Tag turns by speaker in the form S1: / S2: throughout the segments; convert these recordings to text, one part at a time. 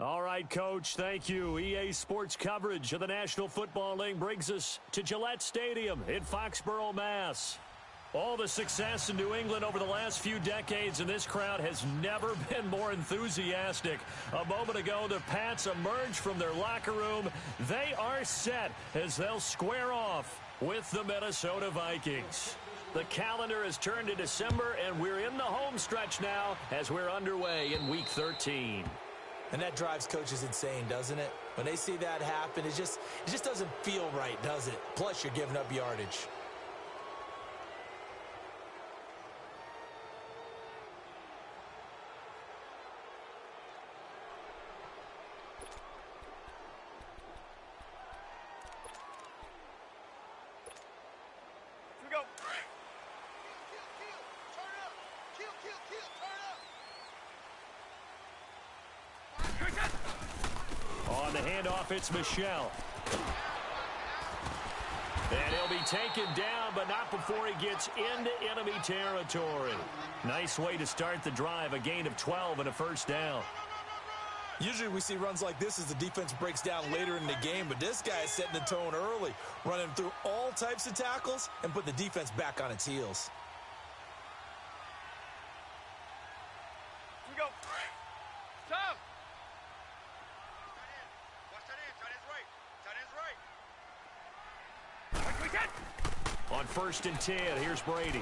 S1: All right, Coach, thank you. EA Sports coverage of the National Football League brings us to Gillette Stadium in Foxborough, Mass. All the success in New England over the last few decades, and this crowd has never been more enthusiastic. A moment ago, the Pats emerged from their locker room. They are set as they'll square off with the Minnesota Vikings. The calendar has turned to December, and we're in the home stretch now as we're underway in Week 13.
S2: And that drives coaches insane, doesn't it? When they see that happen, it just doesn't feel right, does it? Plus, you're giving up yardage.
S1: On the handoff, it's Michelle. And he'll be taken down, but not before he gets into enemy territory. Nice way to start the drive, a gain of 12 and a first down.
S2: Usually we see runs like this as the defense breaks down later in the game, but this guy is setting the tone early, running through all types of tackles and put the defense back on its heels.
S3: Here we go. Tom!
S1: On 1st and 10, here's Brady.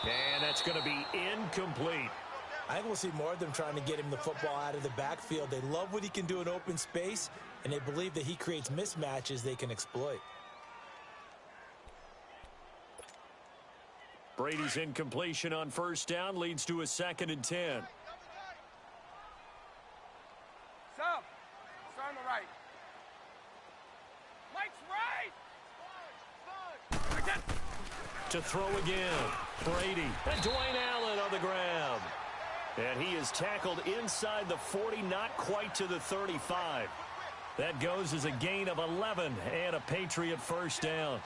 S1: And that's going to be incomplete.
S2: I think we'll see more of them trying to get him the football out of the backfield. They love what he can do in open space, and they believe that he creates mismatches they can exploit.
S1: Brady's incompletion on 1st down leads to a 2nd and 10.
S3: Sub. Start on the right. Mike's right.
S1: To throw again. Brady. And Dwayne Allen on the grab. And he is tackled inside the 40, not quite to the 35. That goes as a gain of 11 and a Patriot first down.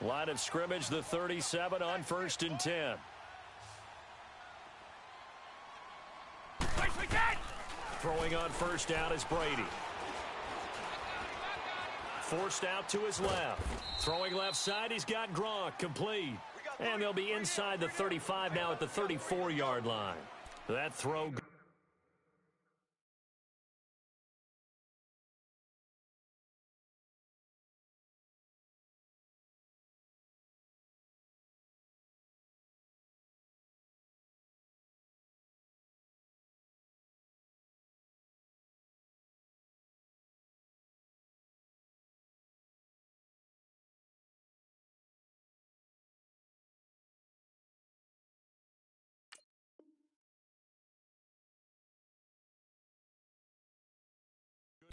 S1: Line of scrimmage, the 37 on 1st and 10. Throwing on 1st down is Brady. Forced out to his left. Throwing left side, he's got Gronk, complete. And they'll be inside the 35 now at the 34-yard line. That throw.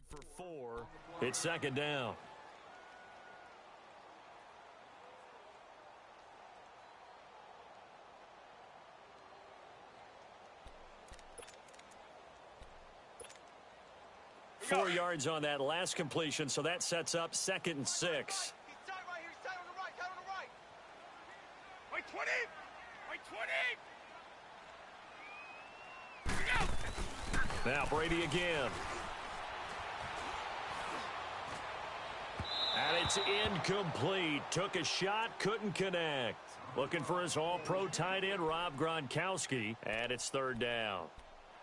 S1: For 4, it's 2nd down. Four yards on that last completion, so that sets up 2nd and 6.
S3: He's tight right here. He's tight on the right. Wait, 20. Wait, 20.
S1: Now Brady again. And it's incomplete. Took a shot, couldn't connect. Looking for his all-pro tight end, Rob Gronkowski, and it's 3rd down.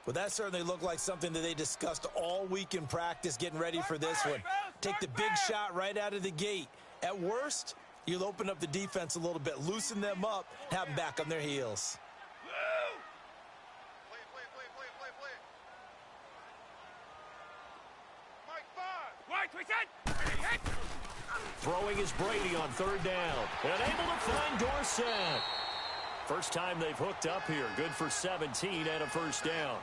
S2: Well, that certainly looked like something that they discussed all week in practice, getting ready for this one. Take the big shot right out of the gate. At worst, you'll open up the defense a little bit, loosen them up, have them back on their heels.
S1: Throwing is Brady on 3rd down. And able to find Dorsett. First time they've hooked up here. Good for 17 and a first down.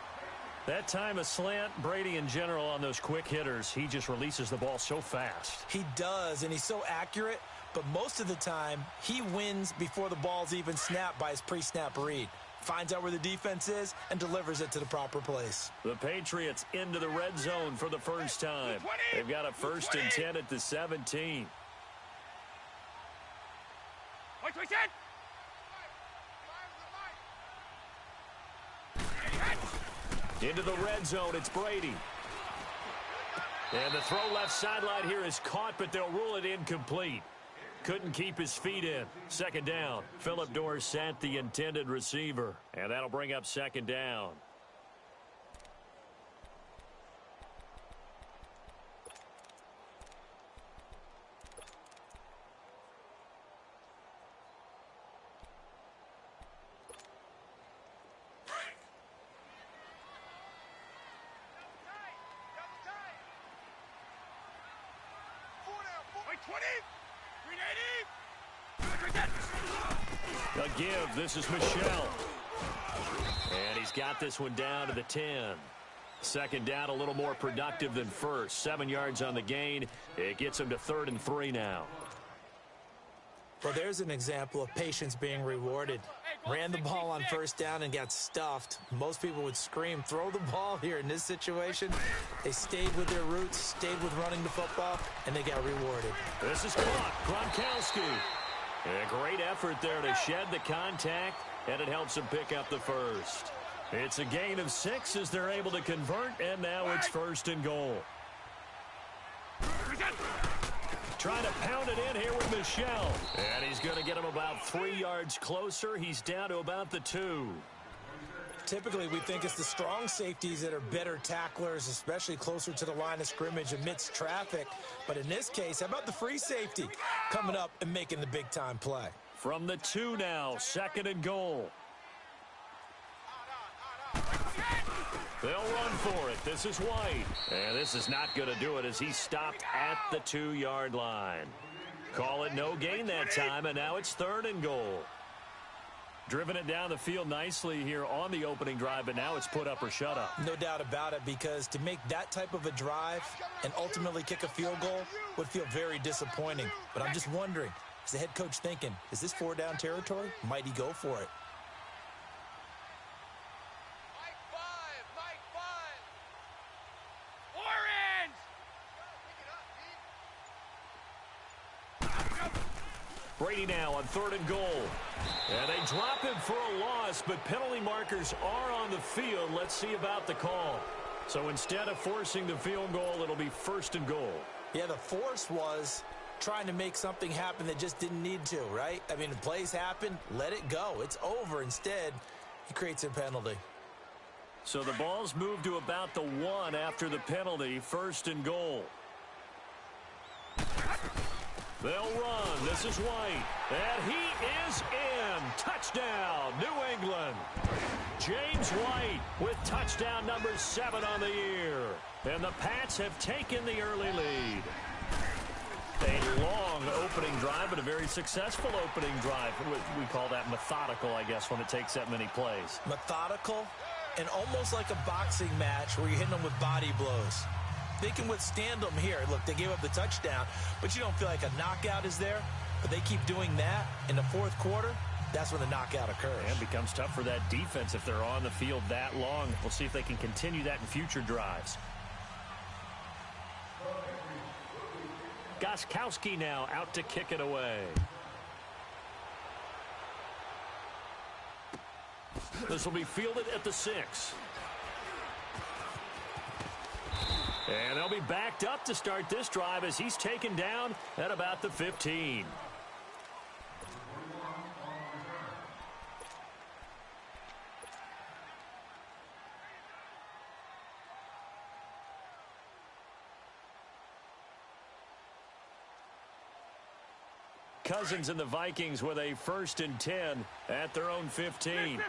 S1: That time a slant, Brady in general on those quick hitters, he just releases the ball so fast.
S2: He does, and he's so accurate, but most of the time he wins before the ball's even snapped by his pre-snap read. Finds out where the defense is and delivers it to the proper place.
S1: The Patriots into the red zone for the first time. They've got a 1st and 10 at the 17. Into the red zone, it's Brady. And the throw left sideline here is caught, but they'll rule it incomplete. Couldn't keep his feet in. Second down. Phillip Dorsett, the intended receiver. And that'll bring up second down. A give. This is Michel. And he's got this one down to the 10. Second down, a little more productive than first. 7 yards on the gain. It gets him to 3rd and 3 now.
S2: Well, there's an example of patience being rewarded. Ran the ball on first down and got stuffed. Most people would scream, throw the ball here. In this situation, they stayed with their roots, stayed with running the football, and they got rewarded.
S1: This is caught. Gronkowski. A great effort there to shed the contact, and it helps him pick up the first. It's a gain of 6 as they're able to convert, and now it's 1st and goal. Trying to pound it in here with Michel. And he's going to get him about 3 yards closer. He's down to about the 2.
S2: Typically, we think it's the strong safeties that are better tacklers, especially closer to the line of scrimmage amidst traffic. But in this case, how about the free safety coming up and making the big-time play?
S1: From the 2 now, 2nd and goal. They'll run for it. This is White. And this is not going to do it as he's stopped at the 2-yard line. Call it no gain that time, and now it's 3rd and goal. Driven it down the field nicely here on the opening drive, but now it's put up or shut up.
S2: No doubt about it, because to make that type of a drive and ultimately kick a field goal would feel very disappointing. But I'm just wondering, is the head coach thinking, is this 4-down territory? Might he go for it?
S1: Brady now on 3rd and goal. And they drop him for a loss, but penalty markers are on the field. Let's see about the call. So instead of forcing the field goal, it'll be 1st and goal.
S2: Yeah, the force was trying to make something happen that just didn't need to, right? I mean, the plays happen, let it go. It's over. Instead, he creates a penalty.
S1: So the ball's moved to about the 1 after the penalty, 1st and goal. They'll run. This is White. And he is in. Touchdown, New England. James White with touchdown number 7 on the year. And the Pats have taken the early lead. A long opening drive, but a very successful opening drive. We call that methodical, I guess, when it takes that many plays.
S2: Methodical and almost like a boxing match where you're hitting them with body blows. They can withstand them here. Look, they gave up the touchdown, but you don't feel like a knockout is there. But they keep doing that in the 4th quarter. That's when the knockout occurs.
S1: And it becomes tough for that defense if they're on the field that long. We'll see if they can continue that in future drives. Gostkowski now out to kick it away. This will be fielded at the 6. And they'll be backed up to start this drive as he's taken down at about the 15. Cousins and the Vikings with a 1st and 10 at their own 15.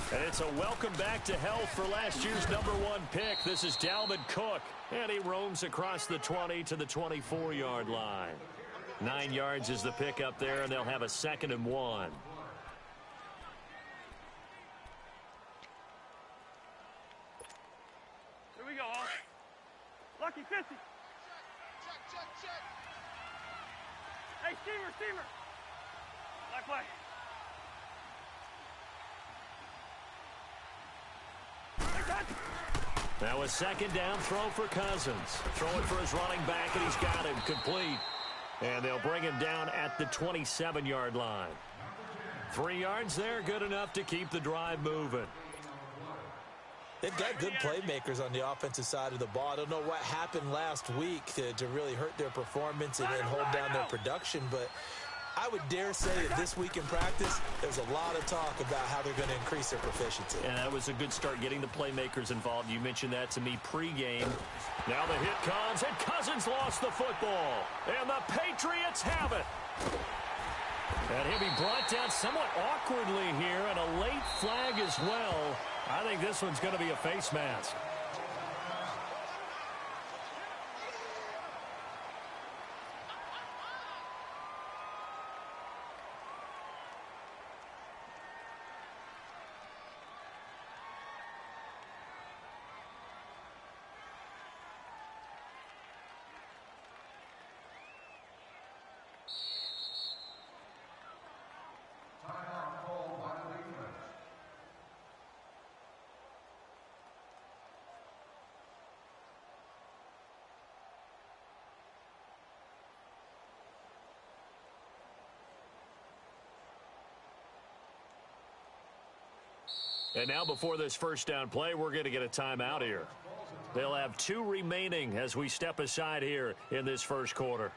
S1: And it's a welcome back to health for last year's #1 pick. This is Dalvin Cook. And he roams across the 20 to the 24-yard line. 9 yards is the pick up there, and they'll have a 2nd and 1.
S3: Here we go, all. Lucky 50. Check. Hey, steamer. Black play.
S1: Now a 2nd down throw for Cousins. Throwing for his running back, and he's got him complete. And they'll bring him down at the 27-yard line. 3 yards there, good enough to keep the drive moving.
S2: They've got good playmakers on the offensive side of the ball. I don't know what happened last week to really hurt their performance and hold down their production, but I would dare say that this week in practice, there's a lot of talk about how they're going to increase their proficiency.
S1: And that was a good start getting the playmakers involved. You mentioned that to me pregame. Now the hit comes, and Cousins lost the football. And the Patriots have it. And he'll be brought down somewhat awkwardly here, and a late flag as well. I think this one's going to be a face mask. And now before this first down play, we're going to get a timeout here. They'll have 2 remaining as we step aside here in this first quarter.